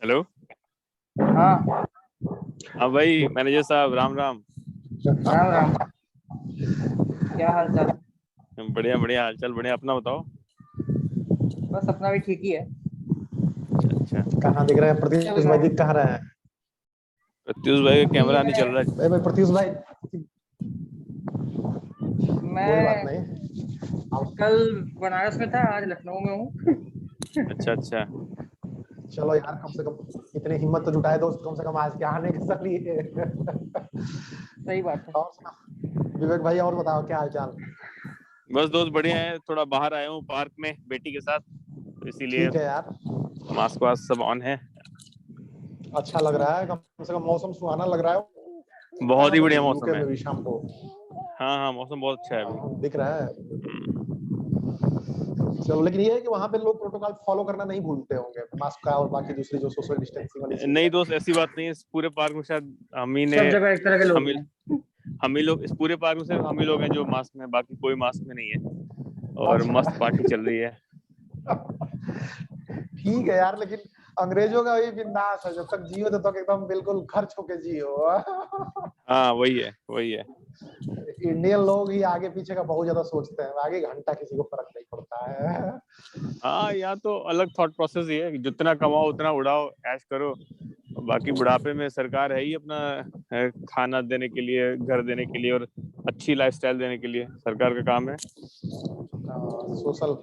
Hello. हाँ। हाँ भाई, मैनेजर साहब, राम राम। राम राम। क्या हाल चाल? बढ़िया बढ़िया, हालचाल बढ़िया। अपना बताओ। बस अपना भी ठीक ही है। अच्छा। कहाँ दिख रहे हैं चल प्रत्युष रहा भाई, है दिख कहाँ रहे हैं? प्रत्युष भाई का अभी कैमरा नहीं चल मैं रहा है। भाई प्रत्युष भाई, कोई बात मैं नहीं। आप कल बनारस में था, आज लखनऊ में हूँ। अच्छा अच्छा। चलो यार, कम से कम इतनी हिम्मत तो जुटाए दोस्त, कम से कम आज के आने के लिए। सही बात है। और सुना विवेक भाई, और बताओ क्या हाल चाल? बस दोस्त बढ़िया है। थोड़ा बाहर आया हूँ पार्क में बेटी के साथ, तो इसीलिए ठीक है यार, मास्क वास्क सब ऑन है। अच्छा लग रहा है, कम से कम मौसम सुहाना लग रहा है। बहुत कहाँ ही पे बढ़िया थे? यूके मौसम है। में भी शाम को? हाँ हाँ, मौसम बहुत अच्छा है अभी। दिख रहा है। चलो, लेकिन ये है कि वहाँ पे लोग प्रोटोकॉल फॉलो करना नहीं भूलते होंगे, मास्क का और बाकी दूसरी जो सोशल डिस्टेंसिंग वाली चीज नहीं है। दोस्त, ऐसी बात नहीं है। इस पूरे पार्क में शायद हम ही ने सब जगह एक तरह के लोग हम ही हैं। हम ही लोग, इस पूरे पार्क में सिर्फ हम ही लोग हैं जो मास्क में, बाकी कोई मास्क में नहीं है। और अच्छा। मस्त पार्टी चल रही है। ठीक है यार, लेकिन अंग्रेजों का भी बिंदास है, जब तक जियो तब तक एकदम बिल्कुल खर्च होके जियो। हाँ वही है वही है। इंडियन लोग ही आगे पीछे का बहुत ज्यादा सोचते हैं, आगे घंटा किसी को फर्क नहीं पड़ता है। हाँ, यहाँ तो अलग थॉट प्रोसेस ही है कि जितना कमाओ उतना उड़ाओ, ऐश करो। बाकी बुढ़ापे में सरकार है ही अपना खाना देने के लिए, घर देने के लिए और अच्छी लाइफस्टाइल देने के लिए सरकार का काम है। सोशल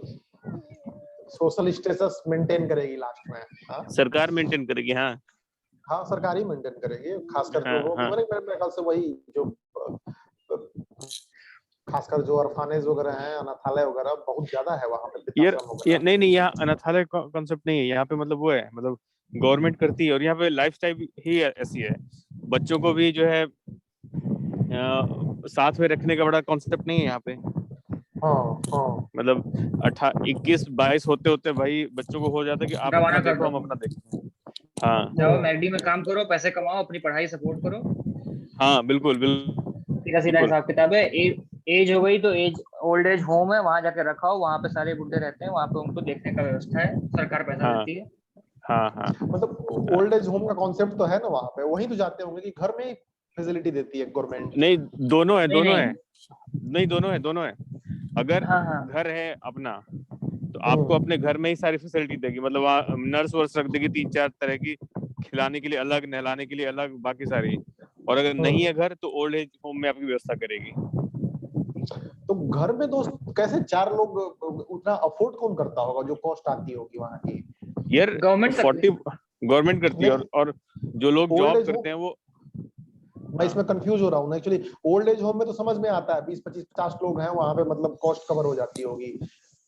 सोशल स्टेटस मेंटेन करेगी लास्ट में। हाँ सरकार मेंटेन करेगी। हाँ हाँ, सरकार ही मेंटेन करेगी, खासकर हाँ जो वो हाँ। मेरे ख्याल से वही जो खासकर जो ऑर्फनेज वगैरह हैं, अनाथालय वगैरह बहुत ज्यादा है वहाँ पे, यार वृद्धाश्रम ये वगैरह। नहीं नहीं, यहाँ अनाथालय कॉन्सेप्ट नहीं है यहाँ पे। मतलब वो है, मतलब गवर्नमेंट करती है और यहाँ पे लाइफस्टाइल ही ऐसी है। बच्चों को भी जो है साथ में रखने का बड़ा कॉन्सेप्ट नहीं है यहाँ पे। हाँ हाँ। मतलब 21-22 होते होते भाई बच्चों को हो जाता है कि आप अपना रवाना कर देखो, दो। हम अपना देखते हैं। हाँ जाओ मैगडी में काम करो, पैसे कमाओ, अपनी पढ़ाई सपोर्ट करो। हाँ, बिल्कुल सीधा सीधा बिल्कुल। हिसाब किताब है। एज हो गई तो एज ओल्ड एज होम है, वहां जाके रखाओ। वहां पे सारे बुड्ढे रहते हैं, वहां पे उनको देखने का व्यवस्था है, सरकार पैसा हाँ देती है। हाँ हाँ मतलब हाँ। ओल्ड एज होम का कॉन्सेप्ट तो है ना वहाँ पे, वहीं तो जाते होंगे कि घर में ही फैसिलिटी देती है गवर्नमेंट? नहीं, दोनों है नहीं दोनों नहीं। है। नहीं, दोनों है दोनों है। अगर हाँ हाँ। घर है अपना तो आपको हम्म। अपने घर में ही सारी फैसिलिटी देगी। मतलब वहाँ नर्स वर्स रख देगी 3-4 तरह की, खिलाने के लिए अलग, नहलाने के लिए अलग, बाकी सारी। और अगर नहीं है घर तो ओल्ड एज होम में आपकी व्यवस्था करेगी। तो घर में दोस्त कैसे चार लोग, उतना अफोर्ड कौन करता होगा, जो कॉस्ट आती होगी वहाँ की? यार गवर्नमेंट करती 40 गवर्नमेंट करती है, नहीं, और जो लोग ओल्ड जॉब एज करते होम, हैं वो। मैं हाँ इसमें कंफ्यूज हो रहा हूँ एक्चुअली। ओल्ड एज होम में तो समझ में आता है 20-25-50 लोग हैं वहां पे, मतलब कॉस्ट कवर हो जाती होगी।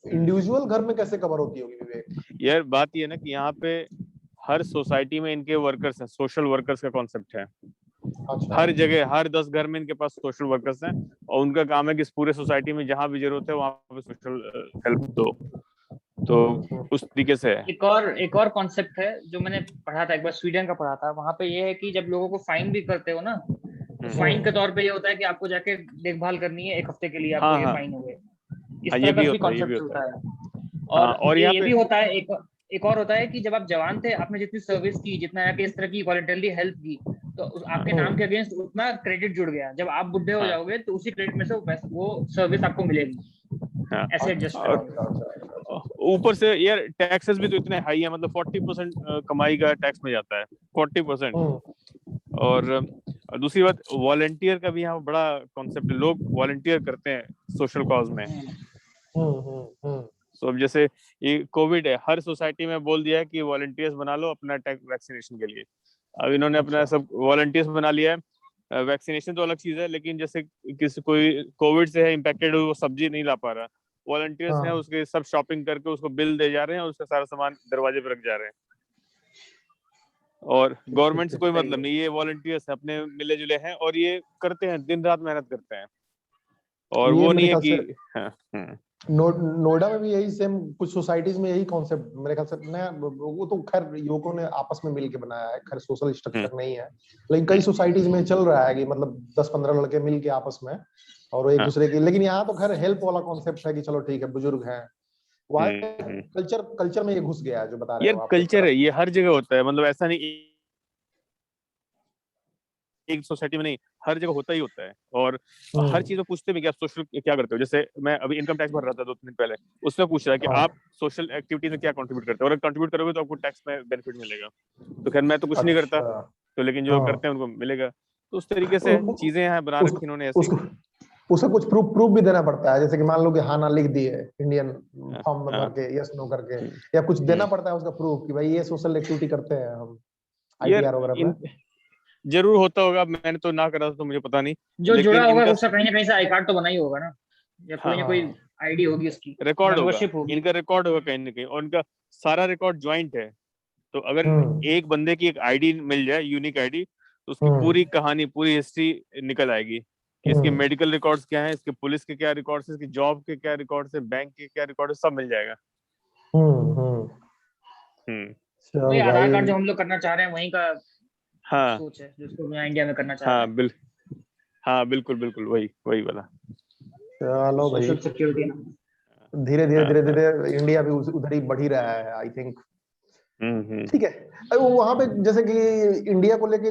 इंडिविजुअल घर में कैसे कवर होती होगी विवेक? यार बात ये है ना कि यहाँ पे हर सोसाइटी में इनके वर्कर्स हैं, सोशल वर्कर्स का कॉन्सेप्ट है। अच्छा। हर जगह, हर 10 घर में इनके पास सोशल वर्कर्स हैं। और उनका काम है कि इस पूरे सोसाइटी में जहां भी जरूरत है वहां पे सोशल हेल्प दो। तो हम्म। उस तरीके से है। एक और कॉन्सेप्ट है जो मैंने पढ़ा था, एक बार स्वीडन का पढ़ा था। वहां पे ये है कि जब लोगों को फाइन भी करते हो ना, तो फाइन के हम्म। तौर पे ये होता है कि आपको जाके देखभाल करनी है, 1 हफ्ते के लिए आपको हाँ ये हाँ फाइन हो गए। हाँ, इस ये तरह का भी भी होता है, ये भी कॉन्सेप्ट होता चलता है। है। हाँ, और और यहाँ ये पे। भी होता है। एक और होता है कि जब आप जवान थे, आपने जितनी सर्विस की, जितना जाके इस तरह की वॉलंटरली हेल्प की, तो हाँ आपके नाम के अगेंस्ट उतना क्रेडिट जुड़ गया। जब आप बुढ़े हो हाँ जाओगे तो उसी क्रेडिट में से वो सर्विस आपको मिलेगी। हाँ। ऐसे एडजस्ट और करा होगा। अच्छा अच्छा अच्छा अच्छा। ऊपर से यार टैक्सेस भी तो इतने हाई है। मतलब 40% कमाई का टैक्स में जाता है, 40%। हम्म और दूसरी बात, वॉलेंटियर का भी यहाँ बड़ा कॉन्सेप्ट है। लोग वॉलेंटियर करते हैं सोशल कॉज में। हम्म। हम्म। सो अब जैसे ये कोविड है, हर सोसाइटी में बोल दिया है कि वॉलेंटियर्स बना लो अपना वैक्सीनेशन के लिए। अब इन्होंने अपना अच्छा। सब वॉलेंटियर्स बना लिया है। वैक्सीनेशन तो अलग चीज है, लेकिन जैसे किसी कोई कोविड से है इम्पैक्टेड, वो सब्जी नहीं ला पा रहा, वॉलंटियर्स हैं हाँ। उसके सब शॉपिंग करके उसको बिल दे जा रहे हैं और उसका सारा सामान दरवाजे पे रख जा रहे हैं। और ठीक ठीक गवर्नमेंट से ठीक, कोई सही मतलब है। नहीं, ये वॉलंटियर्स अपने मिले जुले हैं और ये करते हैं, दिन रात मेहनत करते हैं। और ये वो मेरे नहीं है ख्याल कि। से हाँ, नोएडा में भी यही सेम, कुछ सोसाइटीज में यही कॉन्सेप्ट मेरे ख्याल से नया, वो तो खैर युवकों ने आपस में मिलके बनाया है, खैर सोशल स्ट्रक्चर नहीं है। लेकिन कई सोसाइटीज में चल रहा है कि मतलब 10-15 लड़के मिल के आपस में और एक हाँ दूसरे की, लेकिन यहाँ तो खैर हेल्प वाला कॉन्सेप्ट है कि चलो ठीक है, बुजुर्ग हैं, वहाँ हम्म। कल्चर में ये घुस गया है जो बता रहे यार हो आप एक कल्चर तरह है, ये हर जगह होता है, मतलब ऐसा नहीं एक सोसाइटी में नहीं, हर जगह होता ही होता है। और हर चीज में पूछते भी कि आप सोशल क्या करते हो। जैसे मैं अभी इनकम टैक्स भर रहा था 2 दिन पहले, उसमें पूछ रहा है कि हाँ आप सोशल एक्टिविटीज में क्या कंट्रीब्यूट करते हो, अगर कंट्रीब्यूट करोगे तो आपको टैक्स में बेनिफिट मिलेगा। तो खैर मैं तो कुछ नहीं करता, अच्छा तो लेकिन जो हाँ करते हैं उनको मिलेगा। तो उस तरीके उ, से उ, चीजें हैं बना उस, रखी इन्होंने ऐसी। उसको उसे कुछ प्रूफ भी देना पड़ता है, जैसे कि मान लो कि हाँ ना लिख दिए इंडियन हाँ फॉर्म में भर हाँ, के यस नो करके, हम्म, या कुछ देना हम्म। पड़ता है उसका प्रूफ कि भाई ये सोशल एक्टिविटी करते हैं हम यार आईटीआर वगैरह में। इन जरूर होता होगा, मैंने तो ना करा था तो मुझे पता नहीं। जो जुड़ा लेकिन होगा इनका उसका कहीं ना कहीं से आई कार्ड तो बना ही होगा ना, या कोई ना हाँ कोई हाँ आईडी होगी उसकी, रिकॉर्ड होगा, मेंबरशिप होगी। इनका रिकॉर्ड होगा कहीं ना कहीं, और इनका सारा रिकॉर्ड ज्वाइंट है। तो अगर हम्म एक बंदे की एक आईडी मिल जाए, यूनिक आईडी, तो उसकी पूरी हम्म कहानी, पूरी हिस्ट्री निकल आएगी कि इसके हम्म मेडिकल रिकॉर्ड्स क्या हैं, इसके पुलिस के क्या रिकॉर्ड्स हैं, इसकी जॉब के क्या रिकॉर्ड्स हैं, बैंक के क्या रिकॉर्ड है, सब मिल जाएगा। हम्म। हम्म। वही चल आधार भाई। कार्ड जो हम लोग करना चाह रहे हैं वहीं का हाँ सोच है, जिसको मैं इंडिया में करना चाह रहे हाँ हैं। हाँ बिल्कुल बिल्कुल वही वही वाला। चलो भाई, सोशल सिक्योरिटी ना। धीरे धीरे हाँ धीरे हाँ। धीरे इंडिया भी उधर ही बढ़ ही रहा है आई थिंक। हम्म। ठीक है। अरे वो वहां पे जैसे कि इंडिया को लेके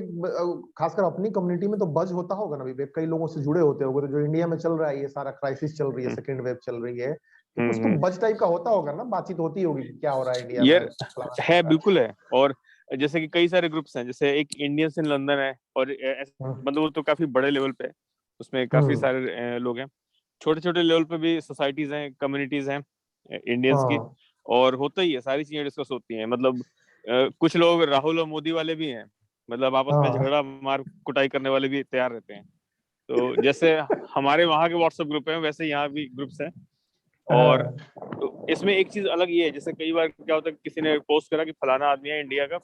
खासकर अपनी कम्युनिटी में तो बज होता होगा ना विवेक, कई लोगों से जुड़े होते होगे, तो जो इंडिया में चल रहा है ये सारा क्राइसिस चल रही है, हम्म, सेकेंड वेव चल रही है, तो कुछ तो हम्म। बज टाइप का होता होगा ना, बातचीत होती होगी कि क्या हो रहा है इंडिया में, यार फलाना है, ढिमका। बिल्कुल है। और जैसे कि कई सारे ग्रुप्स हैं, जैसे एक इंडियंस इन लंदन है, और हम्म मतलब वो तो काफी बड़े लेवल पे है, उसमें काफी हम्म, सारे लोग हैं। छोटे छोटे लेवल पे भी सोसाइटीज हैं, कम्युनिटीज हैं इंडियंस की। हाँ और होता ही है, सारी चीजें डिस्कस होती हैं। मतलब कुछ लोग राहुल और मोदी वाले भी हैं, मतलब आपस में हाँ झगड़ा मार कुटाई करने वाले भी तैयार रहते हैं। तो जैसे हमारे वहाँ के व्हाट्सएप ग्रुप हैं, वैसे यहाँ भी ग्रुप्स हैं। और हाँ तो इसमें एक चीज अलग ये है, जैसे कई बार क्या होता है, किसी ने पोस्ट करा कि फलाना आदमी है इंडिया का,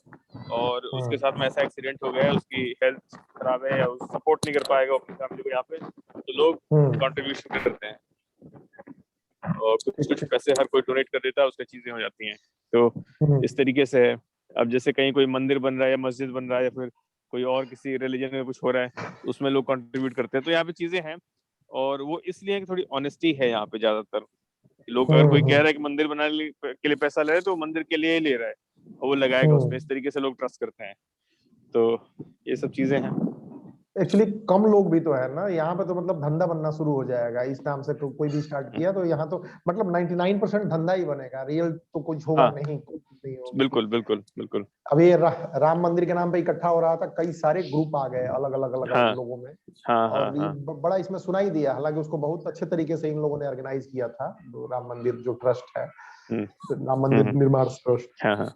और उसके साथ में ऐसा एक्सीडेंट हो गया है, उसकी हेल्थ खराब है, या सपोर्ट नहीं कर पाएगा अपनी फैमिली को यहाँ पे, तो लोग हम्म कंट्रीब्यूशन करते हैं, और कुछ ठीक कुछ ठीक पैसे हर कोई डोनेट कर देता है, उसकी चीजें हो जाती हैं। तो हम्म इस तरीके से है। अब जैसे कहीं कोई मंदिर बन रहा है या मस्जिद बन रहा है, या फिर कोई और किसी रिलीजन में कुछ हो रहा है, तो उसमें लोग कंट्रीब्यूट करते हैं। तो यहाँ पे चीजें हैं, और वो इसलिए कि थोड़ी ऑनेस्टी है यहाँ पे ज्यादातर। लोग अगर कोई कह रहा हम्म है कि मंदिर बनाने के लिए पैसा ले रहा है, तो वो मंदिर के लिए ही ले रहा है, और वो लगाएगा उसमें। हम्म। इस तरीके से लोग ट्रस्ट करते हैं। तो ये सब चीजें हैं। एक्चुअली कम लोग भी तो है ना यहाँ पे, तो मतलब धंधा बनना शुरू हो जाएगा इस नाम से, कोई भी स्टार्ट किया तो यहाँ तो मतलब 99% धंधा ही बनेगा, रियल तो कुछ होगा हाँ नहीं, कुछ नहीं होगी। बिल्कुल बिल्कुल बिल्कुल। अभी राम मंदिर के नाम पे इकट्ठा हो रहा था, कई सारे ग्रुप आ गए अलग अलग अलग अलग हाँ लोगों में, हाँ हाँ और ये हाँ। बड़ा इसमें सुनाई दिया, हालांकि उसको बहुत अच्छे तरीके से इन लोगों ने ऑर्गेनाइज किया था, जो राम मंदिर जो ट्रस्ट है, हम्म राम मंदिर हम्म। निर्माण ट्रस्ट। हाँ हाँ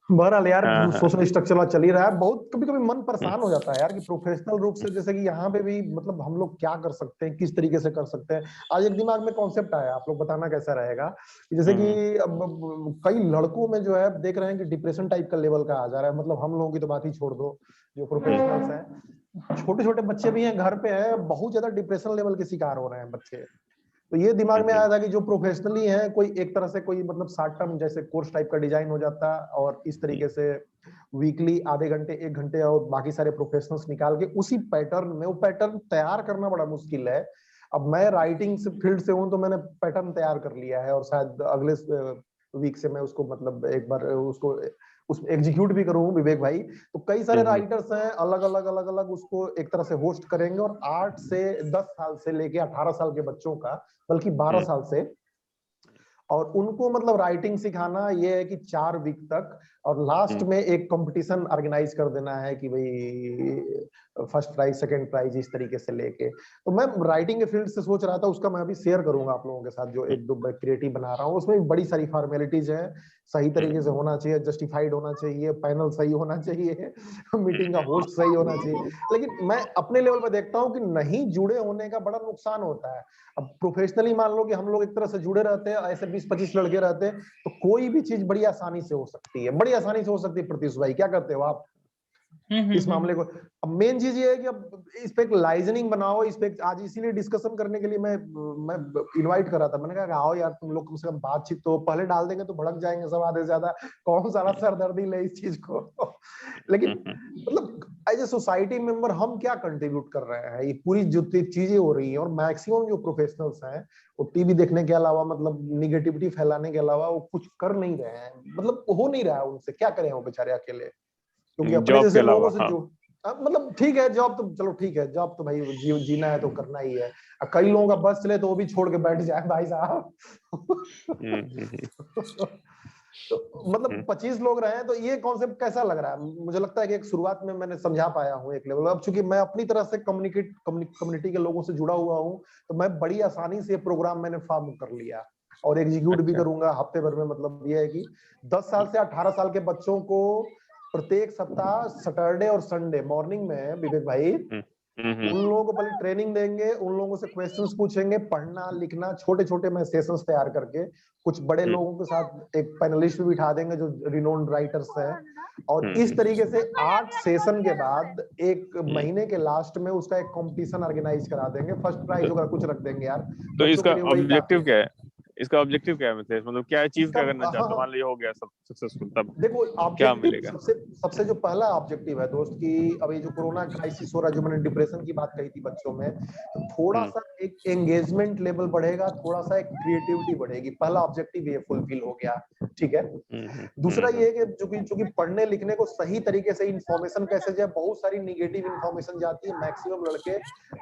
बहरहाल यार, हाँ हाँ। सोशल स्ट्रक्चर चल ही रहा है, बहुत कभी कभी मन हम्म, परेशान हो जाता है यार कि प्रोफेशनल रूप से जैसे कि यहाँ पे भी मतलब हम लोग क्या कर सकते हैं, किस तरीके से कर सकते हैं। आज एक दिमाग में कॉन्सेप्ट आया, आप लोग बताना कैसा रहेगा, कि जैसे कि हम्म, अब कई लड़कों में जो है देख रहे हैं कि डिप्रेशन टाइप का लेवल का आ जा रहा है, मतलब हम लोगों की तो बात ही छोड़ दो, जो प्रोफेशनल्स हैं, छोटे छोटे बच्चे भी हैं घर पे हैं, बहुत ज्यादा डिप्रेशन लेवल के शिकार हो रहे हैं बच्चे। तो ये दिमाग में हम्म, आया था कि जो प्रोफेशनली है कोई एक तरह से कोई मतलब शॉर्ट टर्म जैसे कोर्स टाइप का डिजाइन हो जाता, और इस तरीके से वीकली आधे घंटे 1 घंटे और बाकी सारे प्रोफेशनल्स निकाल के उसी पैटर्न में, वो पैटर्न तैयार करना बड़ा मुश्किल है। अब मैं राइटिंग से फील्ड से हूं, तो मैंने पैटर्न तैयार कर लिया है, और शायद अगले वीक से मैं उसको मतलब एक बार उसको उस एग्जीक्यूट भी करूँ विवेक भाई। तो कई सारे हम्म, राइटर्स हैं अलग अलग अलग अलग, उसको एक तरह से होस्ट करेंगे, और 8 से 10 साल से लेके 18 साल के बच्चों का, बल्कि 12 हम्म, साल से, और उनको मतलब राइटिंग सिखाना ये है कि 4 वीक तक, और लास्ट हम्म, में एक कंपटीशन ऑर्गेनाइज कर देना है कि भाई फर्स्ट प्राइज सेकंड प्राइज इस तरीके से लेके। तो मैं राइटिंग के फील्ड से सोच रहा था, उसका मैं अभी शेयर करूंगा आप लोगों के साथ, जो एक दो क्रिएटिव बना रहा हूँ, उसमें भी बड़ी सारी फॉर्मेलिटीज है, सही तरीके से होना चाहिए, जस्टिफाइड होना चाहिए, पैनल सही होना चाहिए, मीटिंग का होस्ट सही होना चाहिए। लेकिन मैं अपने लेवल पे देखता हूँ कि नहीं जुड़े होने का बड़ा नुकसान होता है। अब प्रोफेशनली मान लो कि हम लोग एक तरह से जुड़े रहते हैं, ऐसे 20-25 लड़के रहते हैं, तो कोई भी चीज बड़ी आसानी से हो सकती है, बड़ी आसानी से हो सकती है। प्रत्युष भाई क्या करते हो आप इस मामले को? अब मेन चीज ये है कि अब इस पे एक लाइजनिंग बनाओ, इस पे आज इसीलिए डिस्कशन करने के लिए मैं इनवाइट करा था, मैंने कहा कि आओ यार तुम लोग कम से कम बातचीत तो, पहले डाल देंगे तो भड़क जाएंगे सब आधे से ज्यादा, कौन सारा सरदर्दी ले इस चीज को। लेकिन मतलब एज ए सोसाइटी मेंबर हम क्या कंट्रीब्यूट कर रहे हैं, ये पूरी जो चीजें हो रही हैं, और मैक्सिमम जो प्रोफेशनल्स हैं वो टीवी देखने के अलावा, मतलब निगेटिविटी फैलाने के अलावा वो कुछ कर नहीं रहे हैं, मतलब हो नहीं रहा है उनसे, क्या करें वो बेचारे अकेले, क्योंकि अपने जॉब के जैसे लोगों अलावा। से हाँ। जो मतलब ठीक है जॉब तो चलो ठीक है, जॉब तो भाई जीना है तो करना ही है। कई लोगों का बस चले तो वो भी छोड़ के बैठ जाए भाई साहब। तो मतलब 25 लोग रहे हैं, तो ये कॉन्सेप्ट कैसा लग रहा है? मुझे लगता है कि एक शुरुआत में मैंने समझा पाया हूँ एक लेवल। अब चूंकि मैं अपनी तरह से कम्युनिटी के लोगों से जुड़ा हुआ हूँ, तो मैं बड़ी आसानी से प्रोग्राम मैंने फॉर्म कर लिया और एग्जीक्यूट भी अच्छा। करूंगा हफ्ते भर में। मतलब ये है कि 10 साल से 18 साल के बच्चों को प्रत्येक सप्ताह सैटरडे और संडे मॉर्निंग में, विवेक भाई, उन लोगों को पहले ट्रेनिंग देंगे, उन लोगों से क्वेश्चंस पूछेंगे, पढ़ना लिखना, छोटे छोटे मैं सेशंस तैयार करके कुछ बड़े लोगों के साथ एक पैनलिस्ट भी बिठा देंगे जो रिनोन्ड राइटर्स हैं, और इस तरीके से 8 सेशन के बाद एक महीने के लास्ट में उसका एक कंपटीशन ऑर्गेनाइज करा देंगे, फर्स्ट प्राइज वगैरह कुछ रख देंगे यार, तो बच्चों इसका के लिए वही काफी ऑब्जेक्टिव है। क्या है? इसका ऑब्जेक्टिव क्या है, मतलब क्या अचीव इसका क्या करना हाँ चाहते हो? हाँ मान लो ये हो गया सब सक्सेसफुल, तब देखो क्या ऑब्जेक्टिव मिलेगा? सबसे सबसे जो पहला ऑब्जेक्टिव है दोस्त की, अभी जो कोरोना क्राइसिस हो रहा है, जो मैंने डिप्रेशन की बात कही थी बच्चों में, तो थोड़ा सा एक एंगेजमेंट लेवल बढ़ेगा, थोड़ा सा एक क्रिएटिविटी बढ़ेगी। पहला ऑब्जेक्टिव ये फुलफिल हो गया, ठीक है। दूसरा ये है कि चूंकि पढ़ने लिखने को सही तरीके से इंफॉर्मेशन कैसे जाए, बहुत सारी निगेटिव इंफॉर्मेशन जाती है। मैक्सिमम लड़के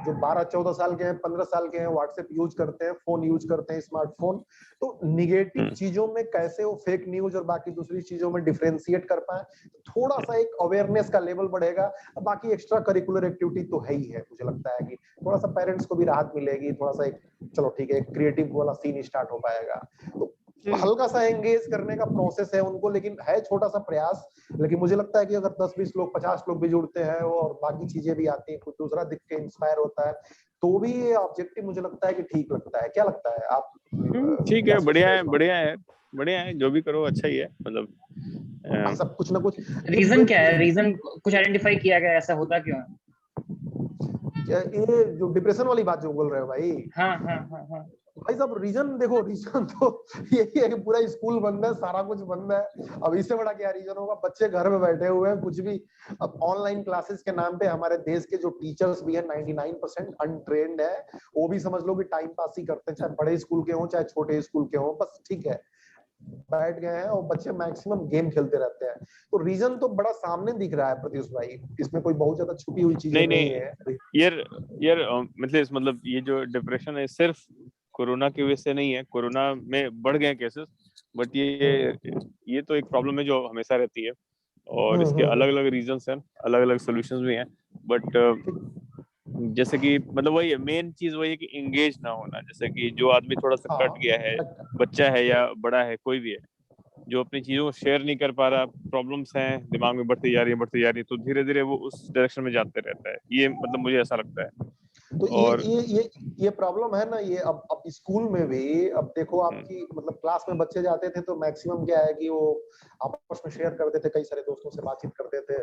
जो 12-14 साल के हैं, 15 साल के हैं, व्हाट्सएप यूज करते हैं, फोन यूज करते हैं, स्मार्टफोन, तो निगेटिव चीजों में कैसे वो फेक न्यूज और बाकी दूसरी चीजों में डिफरेंशिएट कर पाए, थोड़ा सा एक अवेयरनेस का लेवल बढ़ेगा। बाकी एक्स्ट्रा करिकुलर एक्टिविटी तो है ही है, मुझे लगता है कि थोड़ा सा पेरेंट्स को भी राहत मिलेगी, थोड़ा सा एक चलो ठीक है एक क्रिएटिव वाला सीन स्टार्ट हो पाएगा। तो हल्का सा एंगेज करने का प्रोसेस है उनको, लेकिन है छोटा सा प्रयास। लेकिन मुझे लगता है कि अगर 10-20 लोग 50 लोग भी जुड़ते हैं और बाकी चीजें भी आती हैं, कुछ दूसरा दिख के इंस्पायर होता है, तो भी ये ऑब्जेक्टिव मुझे लगता है कि ठीक लगता है। क्या लगता है आप ठीक क्या है, सोचते हैं इस बारे बढ़िया है, बढ़िया है, जो भी करो अच्छा ही है, मतलब में? सब कुछ ना कुछ रीजन क्या है? रीजन कुछ आइडेंटिफाई किया गया, ऐसा होता क्यों है? ये जो डिप्रेशन वाली बात जो बोल रहे हो भाई, हाँ हाँ हाँ हाँ। भाई साहब रीजन देखो, रीजन तो यही है कि पूरा स्कूल बंद है, सारा कुछ बंद है। अब इससे बड़ा क्या रीजन होगा? बच्चे घर में बैठे हुए हैं, कुछ भी। अब ऑनलाइन क्लासेस के नाम पे हमारे देश के जो टीचर्स भी हैं 99% अनट्रेन्ड है। वो भी समझ लो कि टाइम पास ही करते हैं, चाहे बड़े स्कूल के हों चाहे छोटे स्कूल के हों, बस ठीक है बैठ गए हैं, और बच्चे मैक्सिमम गेम खेलते रहते हैं। तो रीजन तो बड़ा सामने दिख रहा है प्रत्युष भाई, इसमें कोई बहुत ज्यादा छुपी हुई चीजें नहीं नहीं नहीं है। यार मतलब ये जो डिप्रेशन है सिर्फ कोरोना की वजह से नहीं है, कोरोना में बढ़ गए केसेस, बट ये तो एक प्रॉब्लम है जो हमेशा रहती है, और इसके अलग अलग रीजंस हैं, अलग अलग सॉल्यूशंस भी हैं, बट जैसे कि मतलब वही है, मेन चीज वही है कि इंगेज ना होना। जैसे कि जो आदमी थोड़ा सा हाँ कट गया है, correct। बच्चा है या बड़ा है, कोई भी है, जो अपनी चीजों को शेयर नहीं कर पा रहा, प्रॉब्लम्स हैं दिमाग में बढ़ती जा रही है, तो धीरे धीरे वो उस डायरेक्शन में जाते रहता है। ये मतलब मुझे ऐसा लगता है। तो और ये प्रॉब्लम है ना, ये अब स्कूल में भी, अब देखो आपकी मतलब क्लास में बच्चे जाते थे तो मैक्सिमम क्या है कि वो आपस में शेयर करते थे, कई सारे दोस्तों से बातचीत करते थे।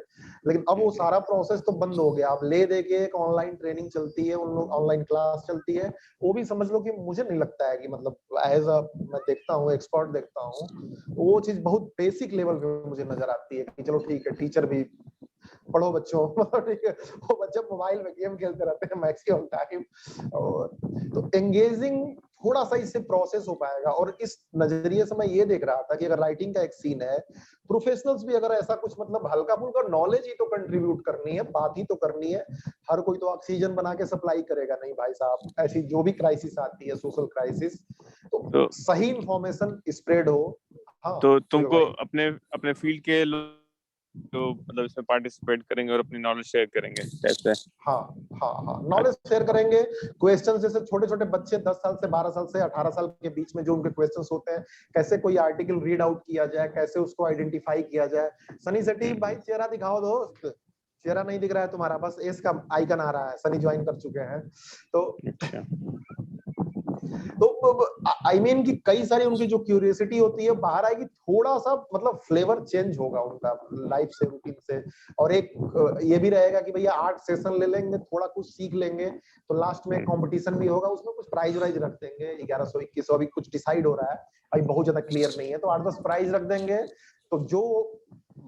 लेकिन अब वो सारा प्रोसेस तो बंद हो गया। अब ले दे के एक ऑनलाइन ट्रेनिंग चलती है, उन लोग ऑनलाइन क्लास चलती है, वो भी समझ लो कि मुझे नहीं लगता है कि मतलब एज अ मैं देखता हूँ एक्सपर्ट देखता हूँ, वो चीज बहुत बेसिक लेवल पे मुझे नजर आती है कि चलो ठीक है टीचर भी पढ़ो बच्चों, ठीक है। वो बच्चे मोबाइल में गेम खेलते रहते हैं मैक्सिमम टाइम, और तो एंगेजिंग थोड़ा सा इससे प्रोसेस हो पाएगा। और इस नजरिए से मैं ये देख रहा था कि अगर राइटिंग का एक सीन है, प्रोफेशनल्स भी अगर ऐसा कुछ मतलब हल्का फुल्का नॉलेज ही तो कंट्रीब्यूट करनी है, बात ही तो करनी है। हर कोई तो ऑक्सीजन बना के सप्लाई करेगा नहीं भाई साहब। ऐसी जो भी क्राइसिस आती है, सोशल क्राइसिस, तो सही इंफॉर्मेशन स्प्रेड हो। हाँ तो तुमको भाई, अपने अपने फील्ड के लोग जो मतलब इसमें पार्टिसिपेट करेंगे और अपनी नॉलेज शेयर करेंगे कैसे? हाँ हाँ नॉलेज शेयर करेंगे। क्वेश्चन जैसे छोटे छोटे बच्चे 10 साल से 12 साल से 18 साल के बीच में जो उनके क्वेश्चंस होते हैं, कैसे कोई आर्टिकल रीड आउट किया जाए, कैसे उसको आइडेंटिफाई किया जाए। सनी सेठी भाई चेहरा दिखाओ दोस्त, चेहरा नहीं दिख रहा है तुम्हारा, बस एस का आइकन आ रहा है, सनी ज्वाइन कर चुके हैं। तो अच्छा। आई मीन कि कई सारी उनकी जो क्यूरियोसिटी होती है बाहर आएगी, थोड़ा सा मतलब फ्लेवर चेंज होगा उनका लाइफ से, रूटीन से। और एक ये भी रहेगा कि भैया 8 सेशन ले लेंगे, थोड़ा कुछ सीख लेंगे, तो लास्ट में कंपटीशन भी होगा, उसमें कुछ प्राइज वाइज रख देंगे। 1100-2100 अभी कुछ डिसाइड हो रहा है, अभी बहुत ज्यादा क्लियर नहीं है, तो 8-10 प्राइज रख देंगे। तो जो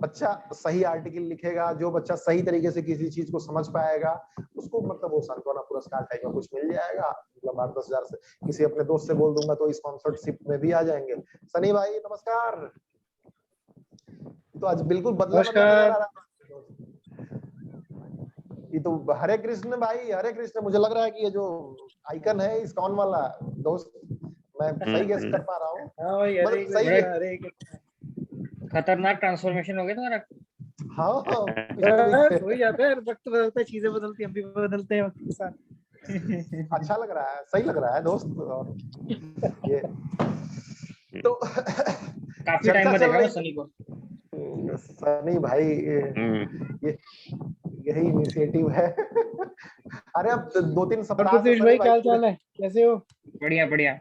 बच्चा सही आर्टिकल लिखेगा, जो बच्चा सही तरीके से किसी चीज को समझ पाएगा उसको मतलब वो सांत्वना पुरस्कार टाइप का कुछ मिल जाएगा, मतलब 8-10 हजार से। किसी अपने दोस्त से बोल दूंगा तो स्पॉन्सरशिप में भी आ जाएंगे। सनी भाई नमस्कार। तो आज बिल्कुल बदला बदला नजर आ रहा है। ये तो हरे कृष्ण भाई, हरे कृष्ण। मुझे लग रहा है कि ये जो आइकन है इस्कॉन वाला दोस्त, मैं सही गेस कर पा रहा हूँ। हाँ भाई, हरे मतलब सही कृष्ण, हरे कृष्ण। खतरनाक ट्रांसफॉर्मेशन हो गया तुम्हारा। हाँ कुछ हो ही जाता है, वक्त बदलता है, चीजें बदलती हैं, हम भी बदलते हैं वक्त के साथ। अच्छा लग रहा है, सही लग रहा है दोस्त। और ये तो काफी टाइम चर्चा में चल देखा मैं रही। सनी को। सनी भाई ये यही इनिशिएटिव है। अरे अब 2-3 और सप्ताह से पृथ्वीश सनी भाई क्या भाई हाल चाल है, कैसे हो? बढ़िया बढ़िया।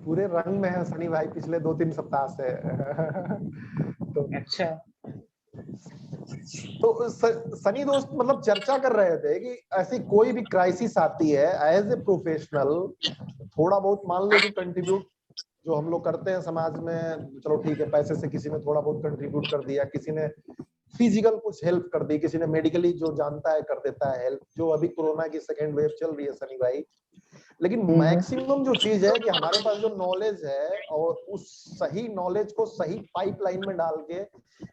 पूरे रंग में है सनी भाई पिछले 2-3 सप्ताह से। तो अच्छा। सनी दोस्त मतलब चर्चा कर रहे थे कि ऐसी कोई भी क्राइसिस आती है एज ए प्रोफेशनल, थोड़ा बहुत मान लो कि कंट्रीब्यूट जो हम लोग करते हैं समाज में, चलो ठीक है, पैसे से किसी ने थोड़ा बहुत कंट्रीब्यूट कर दिया, किसी ने फिजिकल कुछ हेल्प कर दी, किसी ने मेडिकली जो जानता है कर देता है हेल्प, जो अभी कोरोना की सेकेंड वेव चल रही है सनी भाई। लेकिन मैक्सिमम जो चीज है कि हमारे पास जो नॉलेज है और उस सही नॉलेज को सही पाइपलाइन में डाल के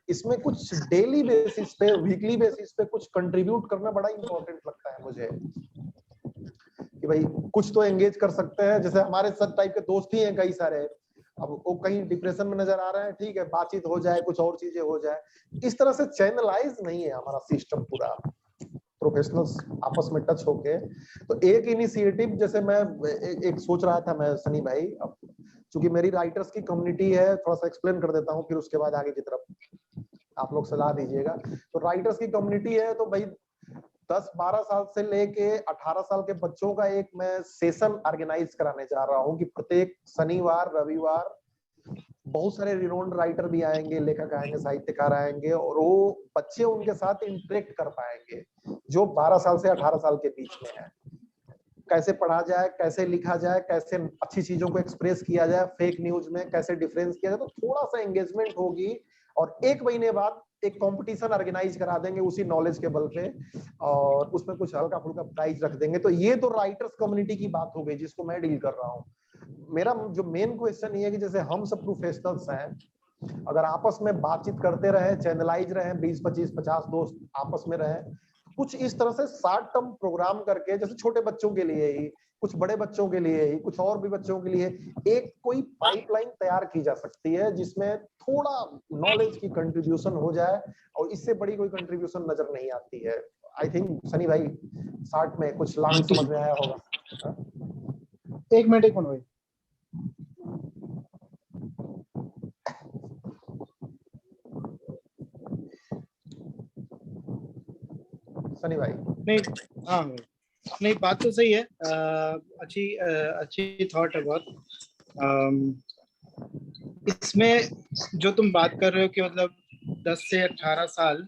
इसमें कुछ डेली बेसिस पे, वीकली बेसिस पे कुछ कंट्रीब्यूट करना बड़ा इंपॉर्टेंट लगता है मुझे, कि भाई कुछ तो एंगेज कर सकते हैं। जैसे हमारे सब टाइप के दोस्त ही हैं कई सारे, अब वो कहीं डिप्रेशन में नजर आ रहे हैं, ठीक है, बातचीत हो जाए, कुछ और चीजें हो जाए, इस तरह से चैनलाइज नहीं है हमारा सिस्टम पूरा प्रोफेशनल्स आपस में टच होके। तो एक इनिशिएटिव जैसे मैं एक सोच रहा था मैं सनी भाई, अब चूंकि मेरी राइटर्स की कम्युनिटी है, थोड़ा सा एक्सप्लेन कर देता हूँ, फिर उसके बाद आगे की तरफ आप लोग सलाह दीजिएगा। तो राइटर्स की कम्युनिटी है, तो भाई 10-12 साल से लेके 18 साल के बच्चों का एक मैं सेशन ऑर्गेनाइज कराने जा रहा हूँ कि प्रत्येक शनिवार रविवार बहुत सारे रिनोन्ड राइटर भी आएंगे, लेखक आएंगे, साहित्यकार आएंगे, और वो बच्चे उनके साथ इंटरेक्ट कर पाएंगे जो 12 साल से 18 साल के बीच में है। कैसे पढ़ा जाए, कैसे लिखा जाए, कैसे अच्छी चीजों को एक्सप्रेस किया जाए, फेक न्यूज में कैसे डिफरेंस किया जाए, तो थोड़ा सा एंगेजमेंट होगी। और 1 महीने बाद एक कंपटीशन ऑर्गेनाइज करा देंगे उसी नॉलेज के बल पे, और उसमें कुछ हल्का फुल्का प्राइज रख देंगे। तो ये तो राइटर्स कम्युनिटी की बात हो गई जिसको मैं डील कर रहा हूँ। मेरा जो मेन क्वेश्चन ये है कि जैसे हम सब प्रोफेशनल्स हैं, अगर आपस में बातचीत करते रहे, चैनलाइज रहे, 20-25-50 दोस्त आपस में रहे, कुछ इस तरह से शॉर्ट टर्म प्रोग्राम करके, जैसे छोटे बच्चों के लिए ही, कुछ बड़े बच्चों के लिए ही, कुछ और भी बच्चों के लिए एक कोई पाइपलाइन तैयार की जा सकती है जिसमें थोड़ा नॉलेज की कंट्रीब्यूशन हो जाए, और इससे बड़ी कोई कंट्रीब्यूशन नजर नहीं आती है। आई थिंक सनी भाई शॉर्ट में कुछ लाइन समझ में आया होगा। एक मिनट भाई। सनी भाई नहीं, हाँ नहीं, बात तो सही है। अच्छी थॉट है बहुत। इसमें जो तुम बात कर रहे हो कि मतलब 10 से 18 साल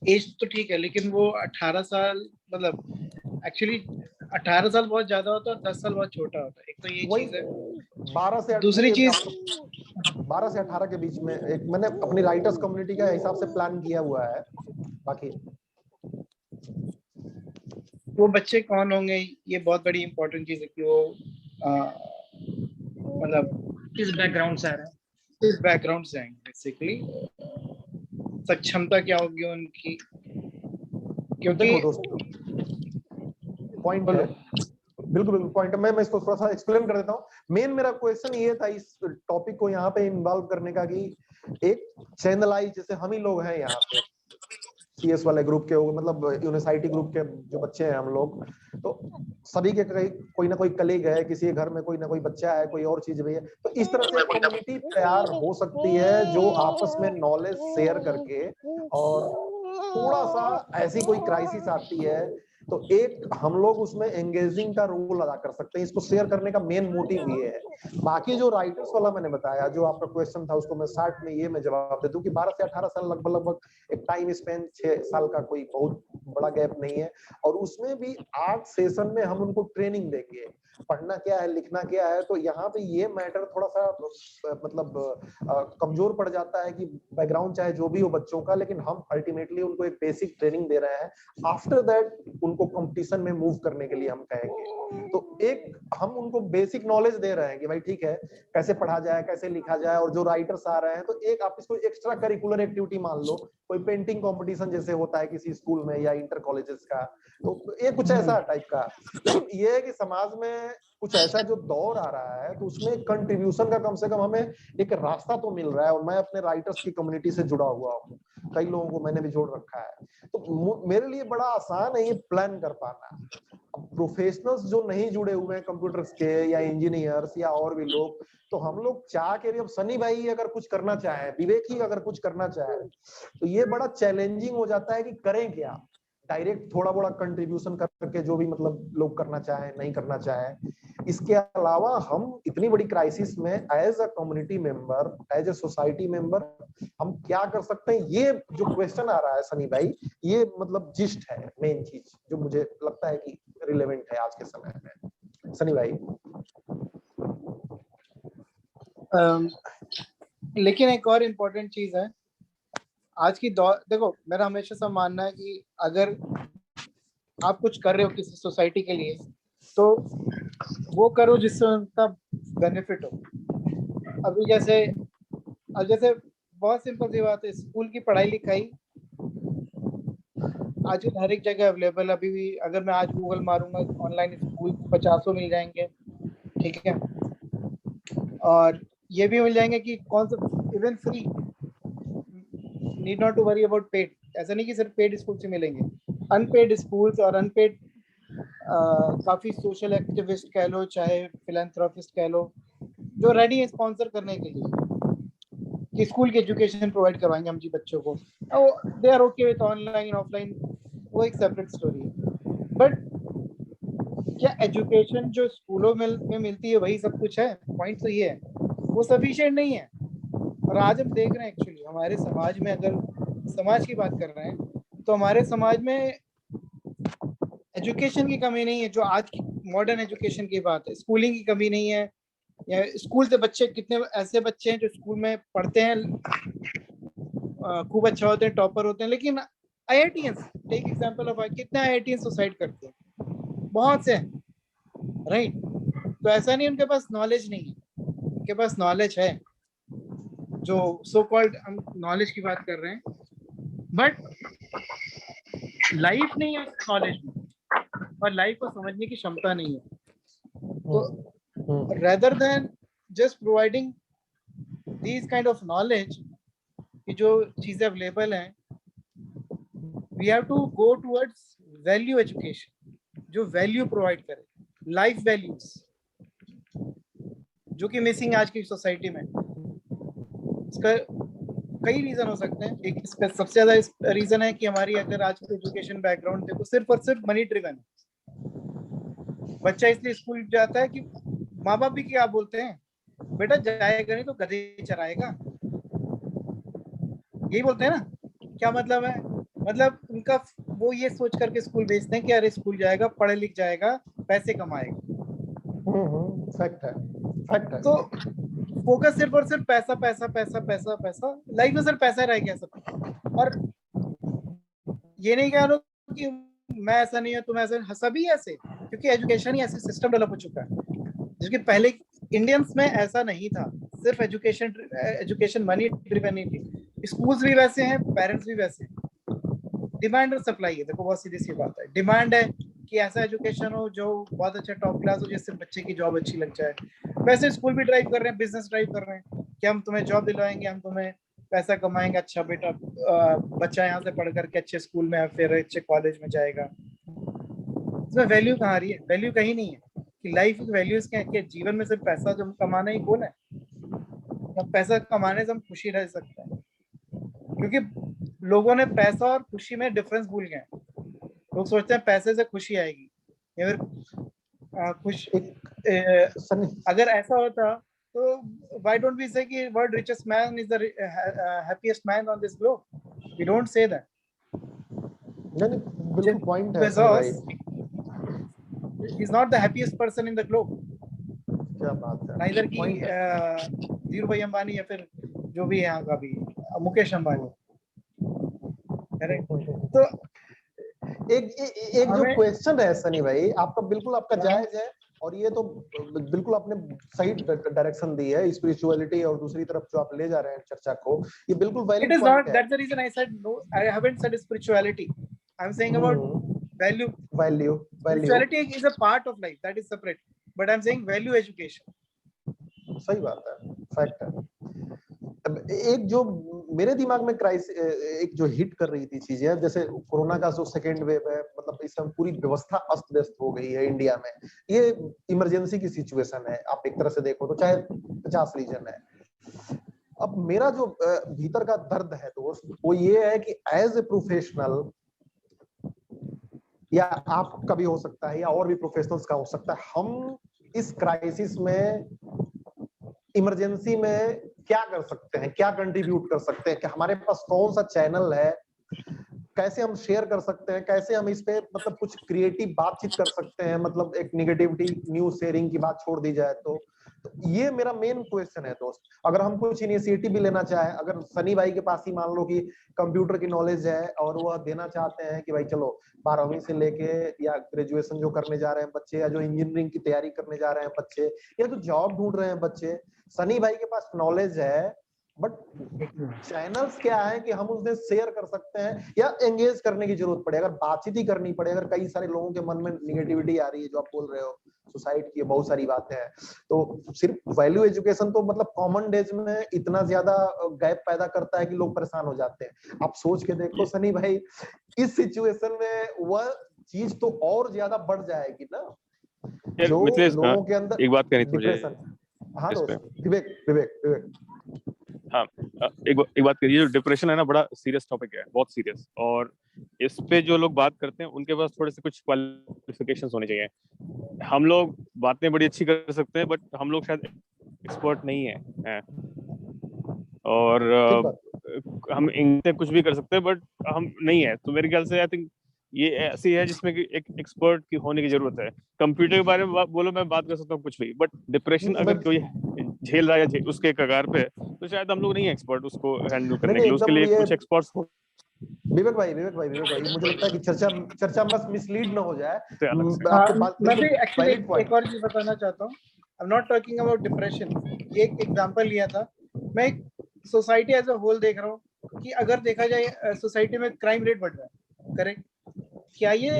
एज तो ठीक है, लेकिन वो 18 साल मतलब एक्चुअली 18 साल बहुत ज्यादा होता है और 10 साल बहुत छोटा होता है। एक तो ये चीज है। 12 से दूसरी चीज 12 से 18 के बीच में एक मैंने अपनी राइटर्स कम्युनिटी के हिसाब से प्लान किया हुआ है। बाकी वो बच्चे कौन होंगे, ये बहुत बड़ी इंपॉर्टेंट चीज है कि वो मतलब किस बैकग्राउंड से आ रहे हैं, इस बैकग्राउंड से आएंगे, बेसिकली सक्षमता क्या होगी उनकी, क्योंकि देखो दोस्त, पॉइंट है, बिल्कुल बिल्कुल पॉइंट है। मैं इसको थोड़ा सा एक्सप्लेन कर देता हूँ। मेन मेरा क्वेश्चन ये था इस टॉपिक को यहाँ पे इन्वॉल्व करने का कि एक चैनलाइज, जैसे हम ही लोग हैं यहाँ पे सीएस वाले ग्रुप के, मतलब यूनिवर्सिटी ग्रुप के जो बच्चे हैं हम लोग, तो सभी के कोई ना कोई कलीग है, किसी के घर में कोई ना कोई बच्चा है, कोई और चीज भी है, तो इस तरह से कम्युनिटी तैयार हो सकती है जो आपस में नॉलेज शेयर करके, और थोड़ा सा ऐसी कोई क्राइसिस आती है तो एक हम लोग उसमें एंगेजिंग का रोल अदा कर सकते हैं, इसको शेयर करने का मेन मोटिव ये है। बाकी जो राइटर्स वाला मैंने बताया, जो आपका क्वेश्चन था उसको मैं शॉर्ट में ये मैं जवाब दे दूं कि 12 से 18 साल लगभग लगभग एक टाइम स्पेन 6 साल का कोई बहुत बड़ा गैप नहीं है, और उसमें भी 8 सेशन में हम उनको ट्रेनिंग देंगे, पढ़ना क्या है लिखना क्या है। तो यहाँ पे ये मैटर थोड़ा सा मतलब कमजोर पड़ जाता है कि बैकग्राउंड चाहे जो भी हो बच्चों का, लेकिन हम अल्टीमेटली उनको एक बेसिक ट्रेनिंग दे रहे हैं। आफ्टर दैट उनको कंपटीशन में मूव करने के लिए हम कहेंगे, तो एक हम उनको बेसिक नॉलेज दे रहे हैं कि भाई ठीक है कैसे पढ़ा जाए, कैसे लिखा जाए। और जो राइटर्स आ रहे हैं तो एक आप इसको एक्स्ट्रा करिकुलर एक्टिविटी मान लो, कोई पेंटिंग कंपटीशन जैसे होता है किसी स्कूल में या इंटर कॉलेजेस का, तो ये कुछ ऐसा टाइप का। लेकिन ये है कि समाज में कुछ ऐसा जो दौर आ रहा है, तो उसमें कंट्रीब्यूशन का कम से कम हमें एक रास्ता तो मिल रहा है। और मैं अपने राइटर्स की कम्युनिटी से जुड़ा हुआ हूँ, कई लोगों को मैंने भी जोड़ रखा है, तो मेरे लिए बड़ा आसान है ये प्लान कर पाना। प्रोफेशनल्स जो नहीं जुड़े हुए हैं कंप्यूटर्स के या इंजीनियर्स या और भी लोग, तो हम लोग चाह के अब सनी भाई अगर कुछ करना चाहे, विवेक ही अगर कुछ करना चाहे, तो ये बड़ा चैलेंजिंग हो जाता है कि करें क्या। डायरेक्ट थोड़ा बड़ा कंट्रीब्यूशन करके जो भी मतलब लोग करना चाहे नहीं करना चाहे। इसके अलावा हम इतनी बड़ी क्राइसिस में as a community member, as a society member हम क्या कर सकते हैं, ये जो क्वेश्चन आ रहा है सनी भाई, ये मतलब जिस्ट है मेन चीज जो मुझे लगता है कि रिलेवेंट है आज के समय में। सनी भाई लेकिन एक और इम्पोर्टेंट चीज है आज की दौर, देखो मेरा हमेशा से मानना है कि अगर आप कुछ कर रहे हो किसी सोसाइटी के लिए तो वो करो जिससे उनका बेनिफिट हो। अभी जैसे बहुत सिंपल सी बात है, स्कूल की पढ़ाई लिखाई आज हर एक जगह अवेलेबल। अभी भी अगर मैं आज गूगल मारूंगा ऑनलाइन स्कूल 50 मिल जाएंगे, ठीक है। और ये भी मिल जाएंगे कि कौन सा even free, need not to worry about paid. ऐसा नहीं कि सिर्फ पेड स्कूल से मिलेंगे, अनपेड स्कूल्स और अनपेड काफी सोशल एक्टिविस्ट कह लो चाहे फिलैंथ्रोपिस्ट कह लो, जो रेडी है स्पॉन्सर करने के लिए कि स्कूल की एजुकेशन प्रोवाइड करवाएंगे हम जी बच्चों को। They are okay with online offline, वो एक सेपरेट स्टोरी है। बट क्या एजुकेशन जो स्कूलों में मिलती है वही सब कुछ है? पॉइंट तो ये है, वो सफिशिएंट नहीं है। और आज हम देख रहे हैं एक्चुअली हमारे समाज में, अगर समाज की बात कर रहे हैं तो हमारे समाज में एजुकेशन की कमी नहीं है। जो आज की मॉडर्न एजुकेशन की बात है, स्कूलिंग की कमी नहीं है। या स्कूल से बच्चे, कितने ऐसे बच्चे हैं जो स्कूल में पढ़ते हैं, खूब अच्छा होते हैं, टॉपर होते हैं, लेकिन IITians, टेक एग्जांपल ऑफ कितने IITians सुसाइड करते हैं, बहुत से, राइट। तो ऐसा नहीं उनके पास नॉलेज नहीं है, उनके पास नॉलेज है, जो सो कॉल्ड हम नॉलेज की बात कर रहे हैं, बट लाइफ नहीं है उस नॉलेज में, और लाइफ को समझने की क्षमता नहीं है। तो rather than just providing these kind of knowledge कि जो चीजें अवेलेबल हैं, we have to go towards value education, जो वैल्यू प्रोवाइड करे, लाइफ वैल्यूज, जो कि मिसिंग आज की सोसाइटी में। इसका कई रीजन हो सकते हैं। एक इसका सबसे ज्यादा रीजन है कि हमारी अगर आज की एजुकेशन बैकग्राउंड देखो सिर्फ और सिर्फ मनी ड्रिवन है। बच्चा इसलिए स्कूल जाता है कि माँ बाप भी क्या बोलते हैं, बेटा जाएगा नहीं तो गधे चराएगा, यही बोलते हैं ना। क्या मतलब है? मतलब उनका वो ये सोच करके स्कूल भेजते हैं कि अरे स्कूल जाएगा, पढ़ लिख जाएगा, पैसे कमाएगा। फैक्ट है, फैक्ट है। तो फोकस सिर्फ और सिर्फ पैसा पैसा पैसा पैसा पैसा, लाइफ में सिर्फ पैसा रह गया सब। और ये नहीं कह लो कि मैं ऐसा नहीं है तुम ऐसे, सभी ऐसे, क्योंकि एजुकेशन ही ऐसे सिस्टम डेवलप हो चुका है जिसके पहले इंडियंस में ऐसा नहीं था। सिर्फ एजुकेशन मनी ड्रिवन नहीं थी। स्कूल्स भी वैसे हैं, पेरेंट्स भी वैसे हैं। डिमांड और सप्लाई है, देखो बहुत सीधी सी बात है। डिमांड है कि ऐसा एजुकेशन हो जो बहुत अच्छा टॉप क्लास हो, जिससे बच्चे की जॉब अच्छी लग जाए। वैसे स्कूल भी ड्राइव कर रहे हैं, बिजनेस ड्राइव कर रहे हैं कि हम तुम्हें जॉब दिलवाएंगे, हम तुम्हें पैसा कमाएंगे, अच्छा बेटा बच्चा यहाँ से पढ़ करके अच्छे स्कूल में फिर अच्छे कॉलेज में जाएगा। इसमें वैल्यू कहाँ आ रही है? वैल्यू कहीं नहीं है कि लाइफ की वैल्यूज क्या है। जीवन में सिर्फ पैसा जो कमाना ही कौन है? अब पैसा कमाने से हम खुशी रह सकते हैं, क्योंकि लोगों ने पैसा और खुशी में डिफरेंस भूल गए। लोग सोचते हैं पैसे से खुशी आएगी या फिर खुश अगर ऐसा होता तो why don't we say कि world richest man is the happiest man on this globe? We don't say that. नहीं, बिल्कुल पॉइंट है Bezos, he's not the happiest person in the globe. क्या बात है, Neither की धीरूभाई अंबानी या फिर जो भी यहाँ का भी मुकेश अंबानी, करेक्ट? तो एक जो क्वेश्चन है सनी भाई, आपका बिल्कुल आपका जायज है, और ये तो बिल्कुल आपने सही डायरेक्शन दी है, स्पिरिचुअलिटी और दूसरी तरफ जो आप ले जा रहे हैं चर्चा को, ये बिल्कुल वैलिड पॉइंट है। That's the reason I said no. I haven't said spirituality. I'm saying about value. Spirituality is a part of life, that is separate. But I'm saying value education. सही बात है, फैक्ट है। एक जो मेरे दिमाग में एक जो हिट कर रही थी चीजें, जैसे कोरोना का जो सेकेंड वेव है, मतलब इस समय पूरी व्यवस्था अस्त व्यस्त हो गई है इंडिया में। ये इमरजेंसी की सिचुएशन है, आप एक तरह से देखो तो, चाहे 50 रीजन है। अब मेरा जो भीतर का दर्द है दोस्त, वो ये है कि एज ए प्रोफेशनल, या आपका भी हो सकता है या और भी प्रोफेशनल्स का हो सकता है, हम इस क्राइसिस में, इमरजेंसी में क्या कर सकते हैं, क्या कंट्रीब्यूट कर सकते हैं, कि हमारे पास कौन सा चैनल है, कैसे हम शेयर कर सकते हैं, कैसे हम इस पे मतलब कुछ क्रिएटिव बातचीत कर सकते हैं, मतलब एक निगेटिविटी न्यूज शेयरिंग की बात छोड़ दी जाए तो ये मेरा मेन क्वेश्चन है दोस्त। अगर हम कुछ इनिशिएटिव भी लेना चाहें, अगर सनी भाई के पास ही मान लो कि कंप्यूटर की नॉलेज है और वह देना चाहते हैं कि भाई चलो 12वीं से लेके या ग्रेजुएशन जो करने जा रहे हैं बच्चे, या जो इंजीनियरिंग की तैयारी करने जा रहे हैं बच्चे, या जो जॉब ढूंढ रहे हैं बच्चे, सनी भाई के पास नॉलेज है, बट चैनल्स क्या है कि हम उससे शेयर कर सकते हैं, या एंगेज करने की जरूरत पड़े, अगर बातचीत ही करनी पड़े, अगर कई सारे लोगों के मन में निगेटिविटी आ रही है, जो आप बोल रहे हो, सोसाइटी की बहुत सारी बातें हैं, तो सिर्फ वैल्यू एजुकेशन तो मतलब कॉमन डेज में इतना ज्यादा गैप पैदा करता है कि लोग परेशान हो जाते हैं। आप सोच के देखो सनी भाई, इस सिचुएशन में वह चीज तो और ज्यादा बढ़ जाएगी ना, जो लोगों के अंदर एक बात कहनी थी मुझे। हाँ दोस्त, विवेक हाँ, एक बात करिए, जो डिप्रेशन है ना, बड़ा सीरियस टॉपिक है, बहुत सीरियस, और इस पे जो लोग बात करते हैं उनके पास थोड़े से कुछ क्वालिफिकेशंस होने चाहिए। हम लोग बातें बड़ी अच्छी कर सकते हैं, बट हम लोग शायद एक्सपर्ट नहीं है, और हम इनसे कुछ भी कर सकते हैं, बट हम नहीं है। तो मेरे ख्याल से आई थिंक ये ऐसी है जिसमें कि एक एक्सपर्ट की होने की जरूरत है। कंप्यूटर के बारे में बोलो, मैं बात कर सकता हूँ कुछ भी, बट डिप्रेशन अगर कोई झेल रहा है उसके कगार पे, तो शायद हम लोग नहीं है एक्सपर्ट उसको हैंडल करने के लिए, उसके लिए कुछ एक्सपर्ट्स हो। विवेक भाई मुझे लगता है कि चर्चा बस मिसलीड ना हो जाए। मैं भी एक्चुअली एक और चीज बताना चाहता हूँ। I am not talking about depression. एक एग्जांपल लिया था, मैं एक सोसाइटी एज अ होल देख रहा हूँ कि अगर देखा जाए सोसाइटी में क्राइम रेट बढ़ रहा है, करेक्ट? क्या ये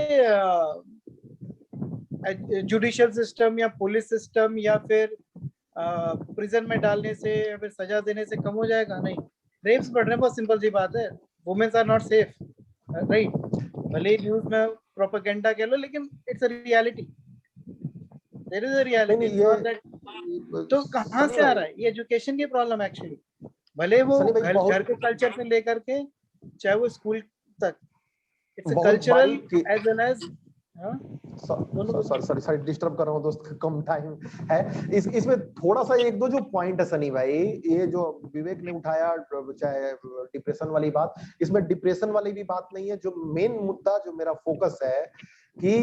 जुडिशियल सिस्टम या पुलिस सिस्टम या फिर प्रिजन में डालने से या फिर सजा देने से कम हो जाएगा? नहीं, रेप्स बढ़ रहे हैं, बहुत सिंपल सी बात है। Womens are not safe, right? भले न्यूज में प्रोपेगेंडा कह लो, लेकिन it's a reality, there is a reality. तो कहाँ से आ रहा है? ये एजुकेशन की प्रॉब्लम एक्चुअली, भले वो घर के कल्चर से लेकर के चाहे वो स्कूल तक, it's cultural as well as. Sorry disturb कर रहा हूँ दोस्त, कम टाइम है। इसमें थोड़ा सा एक दो जो पॉइंट है सनी भाई, ये जो विवेक ने उठाया, चाहे डिप्रेशन वाली बात, इसमें डिप्रेशन वाली भी बात नहीं है। जो मेन मुद्दा, जो मेरा फोकस है कि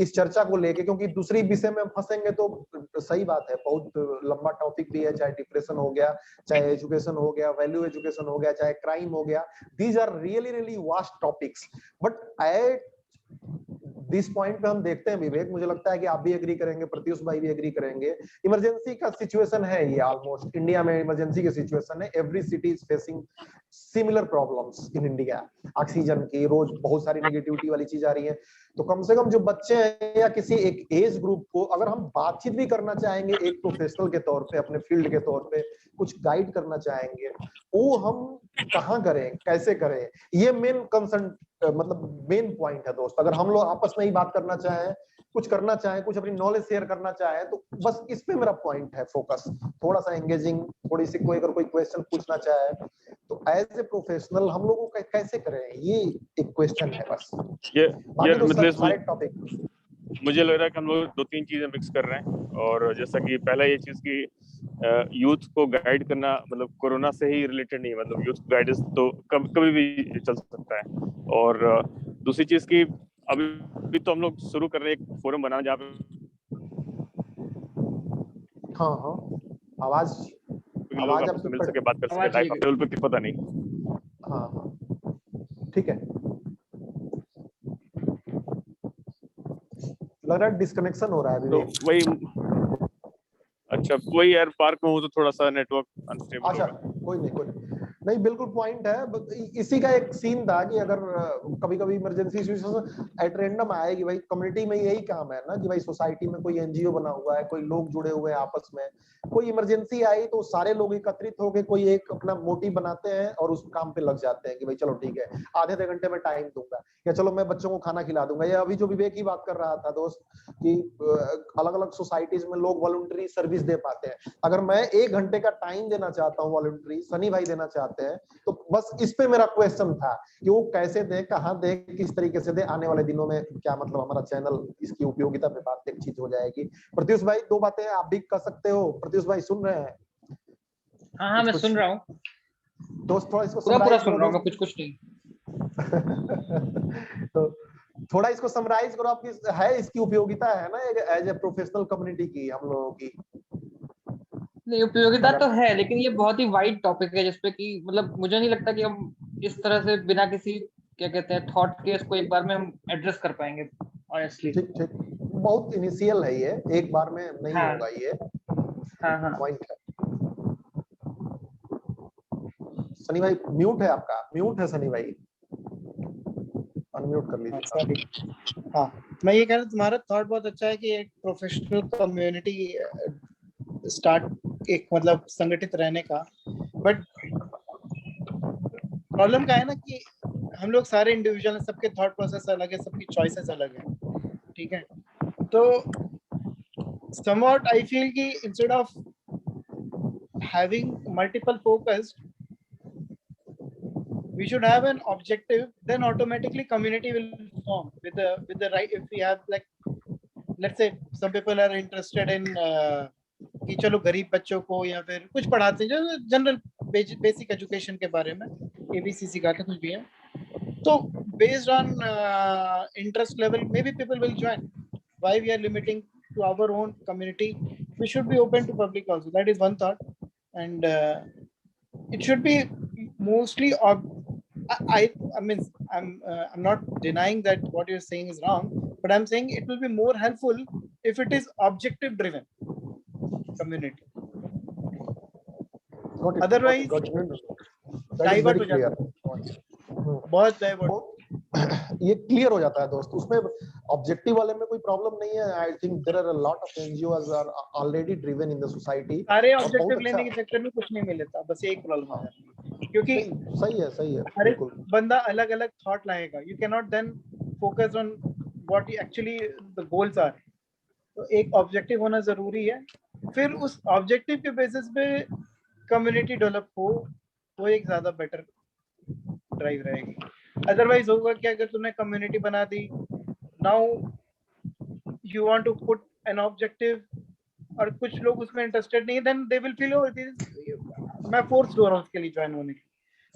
इस चर्चा को लेके, क्योंकि दूसरी विषय में फंसेंगे तो सही बात है, बहुत लंबा टॉपिक भी है, चाहे डिप्रेशन हो गया, चाहे एजुकेशन हो गया, वैल्यू एजुकेशन हो गया, चाहे क्राइम हो गया, these are really vast topics. But at this point पे हम देखते हैं विवेक, मुझे लगता है कि आप भी एग्री करेंगे, प्रत्युष भाई भी एग्री करेंगे, इमरजेंसी का सिचुएशन है ये, ऑलमोस्ट इंडिया में इमरजेंसी की सिचुएशन है। Every city is facing similar problems in India. Oxygen की रोज बहुत सारी नेगेटिविटी वाली चीज आ रही है। तो कम से कम जो बच्चे हैं या किसी एक एज ग्रुप को अगर हम बातचीत भी करना चाहेंगे, एक प्रोफेशनल के तौर पे, अपने फील्ड के तौर पे कुछ गाइड करना चाहेंगे, वो हम कहाँ करें, कैसे करें, ये मेन कंसर्न, मतलब मेन पॉइंट है दोस्त। अगर हम लोग आपस में ही बात करना चाहें कुछ करना चाहे, कुछ अपनी नॉलेज शेयर करना चाहे, तो बस इस पे मेरा पॉइंट है फोकस। थोड़ा सा एंगेजिंग, थोड़ी सी कोई अगर कोई क्वेश्चन पूछना चाहे तो एज ए प्रोफेशनल हम लोगों को कैसे करें, ये एक क्वेश्चन है बस। बाकी तो मतलब सारे टॉपिक मुझे लग रहा है कि हम लोग 2-3 चीजें मिक्स कर रहे हैं। और जैसा कि पहला ये चीज की यूथ को गाइड करना मतलब कोरोना से ही रिलेटेड नहीं है, मतलब यूथ गाइडेंस तो कभी भी चल सकता है। और दूसरी चीज की अभी तो हम लोग शुरू कर रहे हैं एक फोरम बनाना जहाँ पे हाँ हाँ आवाज लोग आपस में मिल सके, बात कर सके लाइफ अवेलेबल पे, कुछ पता नहीं। हाँ हाँ ठीक है। लग रहा है डिस्कनेक्शन हो रहा है तो विवेक। वही, अच्छा वही यार, पार्क में हूँ तो थोड़ा सा नेटवर्क अनस्टेबल अच्छा होगा। कोई नहीं बिल्कुल पॉइंट है। इसी का एक सीन था कि अगर कभी कभी इमरजेंसी सिचुएशन एट रैंडम आए कि भाई कम्युनिटी में यही काम है ना कि भाई सोसाइटी में कोई एनजीओ बना हुआ है, कोई लोग जुड़े हुए हैं आपस में, कोई इमरजेंसी आई तो सारे लोग एकत्रित होकर कोई एक अपना मोटिव बनाते हैं और उस काम पे लग जाते हैं कि भाई चलो ठीक है आधे घंटे में टाइम दूंगा, या चलो मैं बच्चों को खाना खिला दूंगा। या अभी जो विवेक की बात कर रहा था दोस्त कि अलग अलग सोसाइटीज में लोग वॉलंटरी सर्विस दे पाते हैं, अगर मैं 1 घंटे का टाइम देना चाहता हूँ वॉलंटरी, सनी भाई देना चाहते हैं, तो बस इस पे मेरा क्वेश्चन था कि वो कैसे दे, कहाँ दे, किस तरीके से दे, आने वाले दिनों में क्या मतलब हमारा चैनल इसकी उपयोगिता पे बात एक चीज हो जाएगी। प्रत्युष भाई 2 बातें आप भी कर सकते हो। प्रत्युष भाई सुन रहे हैं? हाँ मैं सुन रहा हूँ, दोस्त थोड़ा इसको पूरा समराइज सुन करो रहा हूँ, कुछ नहीं। तो थोड़ा इसको समराइज करो, आपकी है इसकी उपयोगिता है ना एज ए प्रोफेशनल कम्युनिटी की हम लोगों की। नहीं उपयोगिता तो है, लेकिन ये बहुत ही वाइड टॉपिक है जिसपे कि मतलब मुझे नहीं लगता कि हम इस तरह से बिना किसी क्या कहते हैं थॉट के इसको एक बार में हम एड्रेस कर पाएंगे ऑनेस्टली। ठीक ठीक, बहुत इनिशियल है ये, एक बार में नहीं हाँ होगा ये हाँ पॉइंट है। सनी भाई म्यूट है आपका, म्यूट है सनी भाई, अनम्यूट कर लीजिए। सॉरी। हाँ मैं ये कह रहा हूँ तुम्हारा थॉट बहुत अच्छा है कि एक प्रोफेशनल कम्युनिटी स्टार्ट एक मतलब संगठित रहने का, बट प्रॉब्लम क्या है ना कि हम लोग सारे इंडिविजुअल हैं, सबके थॉट प्रोसेस अलग है, सबकी चॉइसेस अलग है, ठीक है। तो somewhat I feel कि instead of having multiple focus, we should have an objective, then automatically community will form with the right. If we have like let's say some people are interested in कि चलो गरीब बच्चों को या फिर कुछ पढ़ाते हैं जो जनरल बेसिक एजुकेशन के बारे में एबीसी सिखाते कुछ भी है, तो based on interest level maybe people will join. Why we are limiting to our own community? We should be open to public also. That is one thought, and it should be mostly I mean I'm not denying that what you're saying is wrong, but I'm saying it will be more helpful if it is objective driven community. Otherwise divert हो जाता है, बहुत divert. ये clear हो जाता है दोस्त, उसमें ऑब्जेक्टिव वाले में कोई प्रॉब्लम नहीं है। I think there are a lot of NGOs are already driven in the society. सारे ऑब्जेक्टिव लेने के चक्कर में कुछ नहीं मिलता, बस एक प्रॉब्लम है क्योंकि सही है हर एक बंदा अलग अलग थॉट लाएगा। You can not then focus on what actually the goals are. तो एक ऑब्जेक्टिव होना जरूरी है, फिर उस ऑब्जेक्टिव के बेसिस पे कम्युनिटी डेवलप हो वो एक ज्यादा बेटर ड्राइव रहेगी। अदरवाइज होगा कि अगर तुमने कम्युनिटी बना दी, now you want to put an objective और कुछ लोग उसमें इंटरेस्टेड नहीं, देन दे विल फील मैं फोर्स हो रहा हूँ उसके लिए ज्वाइन होने के,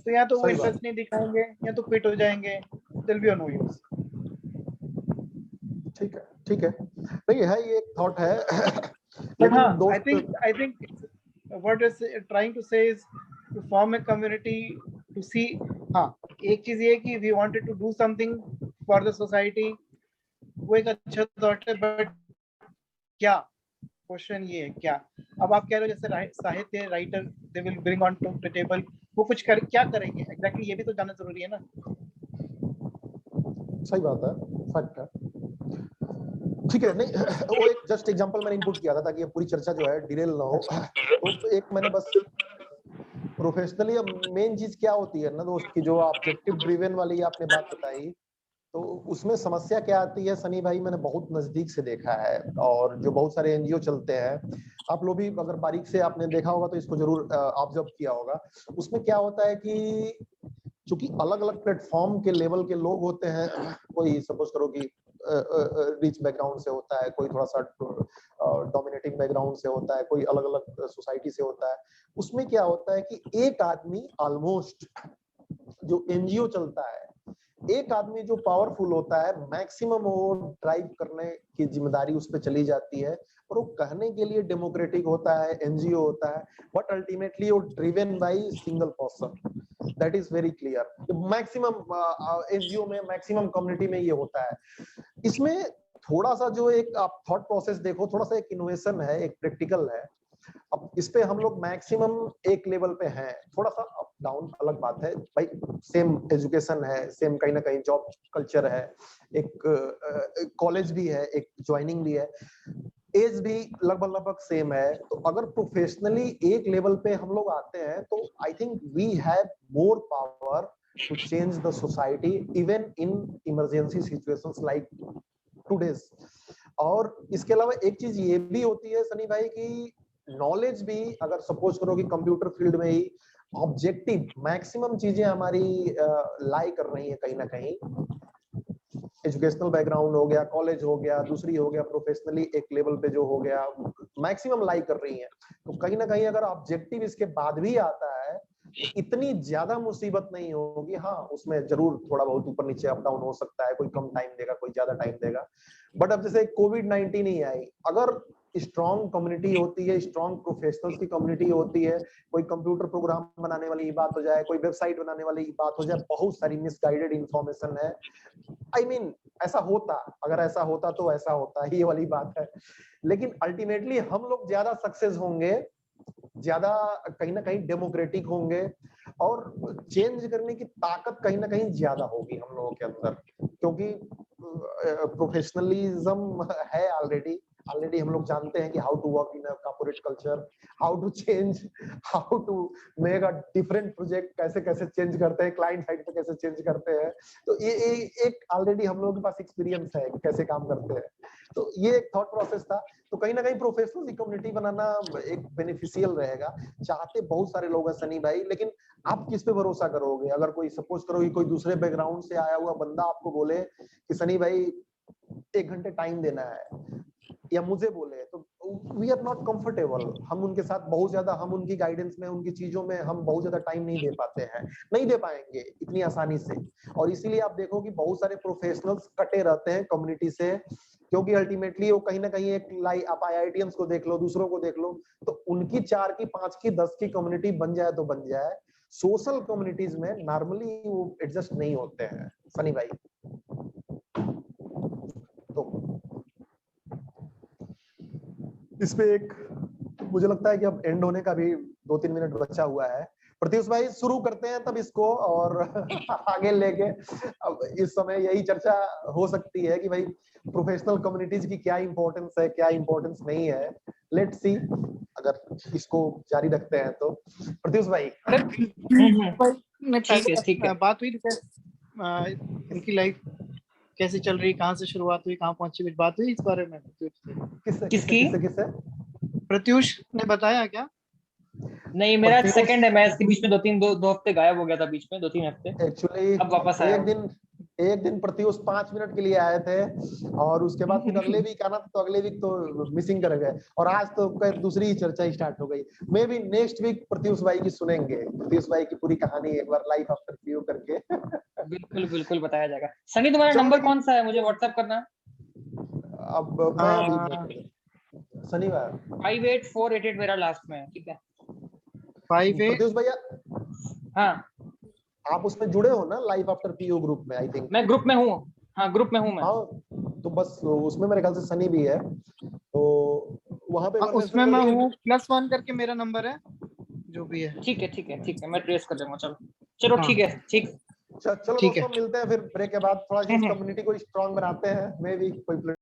तो या तो वो इंटरेस्ट नहीं दिखाएंगे या तो क्विट हो जाएंगे, दिल बी नो यूज। ठीक है नहीं है, ये एक थॉट है। But I think what is trying to say is to form a community to see. हाँ एक चीज ये कि we wanted to do something for the society, वो एक अच्छा थॉट है, बट क्या क्वेश्चन ये है क्या। अब आप कह रहे हो जैसे साहित्य writer they will bring on to the table, वो कुछ कर क्या करेंगे एग्जैक्टली, ये भी तो जानना जरूरी है ना। सही बात है, फैक्ट है। ठीक है, नहीं वो एक जस्ट एग्जांपल मैंने इनपुट किया था ताकि ये पूरी चर्चा जो है डिरेल ना हो। तो एक मैंने बस प्रोफेशनली मेन चीज क्या होती है ना दोस्त की, जो ऑब्जेक्टिव ड्रिवन वाली आपने बात बताई, तो उसमें समस्या क्या आती है सनी भाई, मैंने बहुत नजदीक से देखा है, और जो बहुत सारे एनजीओ चलते हैं, आप लोग भी अगर बारीक से आपने देखा होगा तो इसको जरूर ऑब्जर्व किया होगा। उसमें क्या होता है कि चूंकि अलग अलग प्लेटफॉर्म के लेवल के लोग होते हैं, कोई सपोज करो कि रिच बैकग्राउंड से होता है, कोई थोड़ा सा डोमिनेटिंग बैकग्राउंड से होता है, कोई अलग अलग सोसाइटी से होता है। उसमें क्या होता है कि एक आदमी ऑलमोस्ट, जो एनजीओ चलता है, एक आदमी जो पावरफुल होता है, मैक्सिमम वो ड्राइव करने की जिम्मेदारी उस पर चली जाती है, और वो कहने के लिए डेमोक्रेटिक होता है, एनजीओ होता है, बट अल्टीमेटली वो driven by single person. That is very clear. Maximum NGO में, मैक्सिमम कम्युनिटी में ये होता है। इसमें थोड़ा सा जो एक आप थॉट प्रोसेस देखो, थोड़ा सा एक इनोवेशन है, एक प्रैक्टिकल है। अब इस पे हम लोग मैक्सिमम एक लेवल पे हैं, थोड़ा सा अप डाउन अलग बात है भाई, सेम एजुकेशन है, सेम कहीं ना कहीं जॉब कल्चर है, एक कॉलेज भी है, एक ज्वाइनिंग भी है, एज भी लगभग लगभग सेम है। तो अगर प्रोफेशनली एक लेवल पे हम लोग आते हैं तो I think we have more power to change the society even in emergency situations like today's. और इसके अलावा एक चीज ये भी होती है सनी भाई की नॉलेज भी, अगर सपोज करो कि कंप्यूटर फील्ड में ही ऑब्जेक्टिव मैक्सिमम चीजें हमारी लाई कर रही है कहीं ना कहीं, एजुकेशनल बैकग्राउंड हो गया, कॉलेज हो गया, दूसरी हो गया प्रोफेशनली एक लेवल पे जो हो गया, मैक्सिमम लाई कर रही है। तो कहीं ना कहीं अगर ऑब्जेक्टिव इसके बाद भी आता है तो इतनी ज्यादा मुसीबत नहीं होगी। हाँ, उसमें जरूर थोड़ा बहुत ऊपर नीचे अप डाउन हो सकता है, कोई कम टाइम देगा, कोई ज्यादा टाइम देगा। बट अब जैसे कोविड-19 ही आई, अगर स्ट्रॉन्ग कम्युनिटी होती है, स्ट्रॉन्ग प्रोफेशनल्स की कम्युनिटी होती है, कोई कंप्यूटर प्रोग्राम बनाने वाली बात हो जाए, कोई वेबसाइट बनाने वाली बात हो जाए, बहुत सारी मिसगाइडेड इंफॉर्मेशन है। आई मीन ऐसा होता, अगर ऐसा होता तो ऐसा होता, ये वाली बात है। लेकिन अल्टीमेटली हम लोग ज्यादा सक्सेस होंगे, ज्यादा कहीं ना कहीं डेमोक्रेटिक होंगे, और चेंज करने की ताकत कहीं ना कहीं ज्यादा होगी हम लोगों के अंदर, क्योंकि प्रोफेशनलिज्म है ऑलरेडी हम लोग जानते हैं कि how to work in a corporate culture, how to change, how to make a different project, कैसे कैसे चेंज करते हैं, क्लाइंट साइड पे कैसे चेंज करते हैं। तो ये एक ऑलरेडी हम लोगों के पास एक्सपीरियंस है कि कैसे काम करते हैं। तो ये एक थॉट प्रोसेस था। तो कहीं ना कहीं प्रोफेशनल की कम्युनिटी बनाना एक बेनिफिशियल रहेगा। चाहते बहुत सारे लोग हैं सनी भाई, लेकिन आप किस पे भरोसा करोगे? अगर कोई सपोज करो कि कोई दूसरे बैकग्राउंड से आया हुआ बंदा आपको बोले कि सनी भाई 1 घंटे टाइम देना है, या मुझे बोले, तो वी आर नॉट कंफर्टेबल। हम उनके साथ बहुत ज्यादा, हम उनकी गाइडेंस में, उनकी चीजों में हम बहुत ज्यादा टाइम नहीं दे पाते हैं, नहीं दे पाएंगे इतनी आसानी से। और इसीलिए आप देखो कि बहुत सारे प्रोफेशनल्स कटे रहते हैं कम्युनिटी से, क्योंकि अल्टीमेटली वो कहीं ना कहीं एक आप आईआईटीएंस को देख लो, दूसरों को देख लो, तो उनकी 4 की 5 की 10 की कम्युनिटी बन जाए तो बन जाए। सोशल कम्युनिटीज में नॉर्मली वो एडजस्ट नहीं होते हैं सनी भाई। तो इस पे एक मुझे लगता है कि अब एंड होने का भी 2-3 मिनट बचा हुआ है। प्रत्युष भाई शुरू करते हैं तब इसको, और आगे लेके अब इस समय यही चर्चा हो सकती है कि भाई प्रोफेशनल कम्युनिटीज की क्या इंपॉर्टेंस है, क्या इंपॉर्टेंस नहीं है। लेट्स सी अगर इसको जारी रखते हैं तो। प्रत्युष भाई ठीक है। बात हुई इनकी लाइफ कैसे चल रही, कहाँ से शुरुआत हुई, कहाँ पहुंची, कुछ बात हुई इस बारे में? किसकी? प्रत्युष ने बताया क्या? नहीं, मेरा सेकंड है। मैं इसके बीच में दो हफ्ते गायब हो गया था, बीच में 2-3 हफ्ते। एक्चुअली अब वापस आया। एक दिन प्रत्युष 5 मिनट के लिए आए थे, और उसके बाद फिर अगले वीक आना, तो अगले वीक तो मिसिंग कर गए, और आज तो दूसरी ही चर्चा स्टार्ट हो गई। Maybe next week Pratyush भाई की सुनेंगे, प्रत्युष भाई की पूरी कहानी एक बार लाइफ आफ्टर पीयू करके। बिल्कुल बिल्कुल बताया जाएगा। सनी, तुम्हारा नंबर कौन सा है? मुझे व्हाट्सएप करना। अब मैं अभी शनिवार 58488 मेरा लास्ट में है। ठीक है 58 प्रत्युष भैया, हाँ, आप उसमें जुड़े हो ना लाइफ आफ्टर पीयू ग्रुप में? आई थिंक मैं ग्रुप में हूँ। हाँ, ग्रुप में हूँ मैं। हाँ, तो बस उसमें मेरे ख्याल से सनी भी है, तो वहां पे उसमें मैं हूँ। +1 करके मेरा नंबर है, जो भी है। ठीक है, मैं ट्रेस कर लूंगा। चलो हाँ। ठीक है। चलो दोस्तों, मिलते हैं फिर ब्रेक के बाद, थोड़ा सी कम्युनिटी को स्ट्रांग बनाते हैं। मे भी कोई